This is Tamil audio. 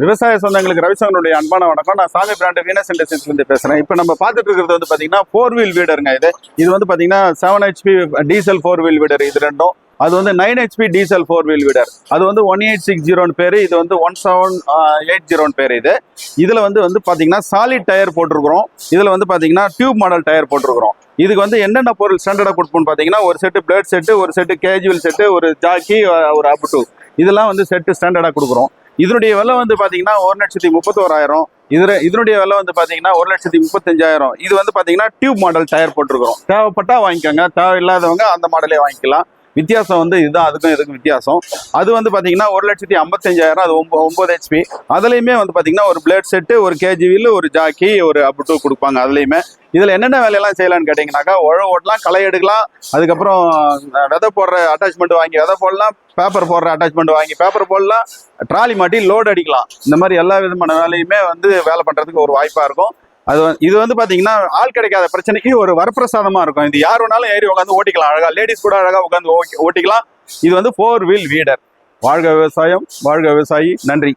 விவசாய சொந்தங்களுக்கு ரவிசங்கருடைய அன்பான வணக்கம். நான் சாமி பிராண்ட் வீனஸ் இண்டஸ்ட்ரீஸ்லேருந்து பேசுகிறேன். இப்போ நம்ம பார்த்துட்டு இருக்கிறது வந்து பார்த்தீங்கன்னா 4 வீல் வீடருங்க. இது வந்து பார்த்தீங்கன்னா 7 HP டீசல் 4 வீல் வீடர். இது ரெண்டும் அது வந்து 9 HP டீசல் 4 வீல் வீடர். அது வந்து 1860 பேர், இது வந்து 1780 பேர். இதில் வந்து பார்த்தீங்கன்னா சாலிட் டயர் போட்டிருக்கிறோம். இதில் வந்து பார்த்தீங்கன்னா டியூப் மாடல் டயர் போட்டிருக்கிறோம். இதுக்கு வந்து என்னென்ன பொருள் ஸ்டாண்டர்டாக கொடுப்போம்னு பார்த்தீங்கன்னா ஒரு செட்டு பிளேட் செட்டு, ஒரு செட்டு கேஜுவல் செட்டு, ஒரு ஜாக்கி, ஒரு அப்டு, இதெல்லாம் வந்து செட்டு ஸ்டாண்டர்டாக கொடுக்குறோம். இதனுடைய விலை வந்து பார்த்தீங்கன்னா 1,31,000. இதனுடைய விலை வந்து பார்த்தீங்கன்னா 1,35,000. இது வந்து பார்த்தீங்கன்னா டியூப் மாடல் டயர் போட்டிருக்கிறோம். தேவைப்பட்டா வாங்கிக்கோங்க, தேவையில்லாதவங்க அந்த மாடலே வாங்கிக்கலாம். வித்தியாசம் வந்து இதுதான், அதுக்கும் இதுக்கும் வித்தியாசம். அது வந்து பார்த்தீங்கன்னா 1,55,000. அது 9 HP. அதுலேயுமே வந்து பார்த்தீங்கன்னா ஒரு பிளேட் செட்டு, ஒரு கேஜிவில், ஒரு ஜாக்கி, ஒரு அப்டு கொடுப்பாங்க. அதுலேயுமே இதில் என்னென்ன வேலையெல்லாம் செய்யலாம்னு கேட்டிங்கனாக்கா, உழவு ஓட்டலாம், களை எடுக்கலாம், அதுக்கப்புறம் விதை போடுற அட்டாச்மெண்ட் வாங்கி விதை போடலாம், பேப்பர் போடுற அட்டாச்மெண்ட் வாங்கி பேப்பர் போடலாம், ட்ராலி மாட்டி லோடு அடிக்கலாம். இந்த மாதிரி எல்லா விதமான வேலையுமே வந்து வேலை பண்ணுறதுக்கு ஒரு வாய்ப்பாக இருக்கும். இது வந்து பார்த்தீங்கன்னா ஆள் கிடைக்காத பிரச்சனைக்கு ஒரு வரப்பிரசாதமாக இருக்கும். இது யார் வேணாலும் ஏறி உட்காந்து ஓட்டிக்கலாம். அழகாக லேடிஸ் கூட அழகாக உட்காந்து ஓட்டிக்கலாம். இது வந்து 4 வீல் வீடர். வாழ்க விவசாயம், வாழ்க விவசாயி. நன்றி.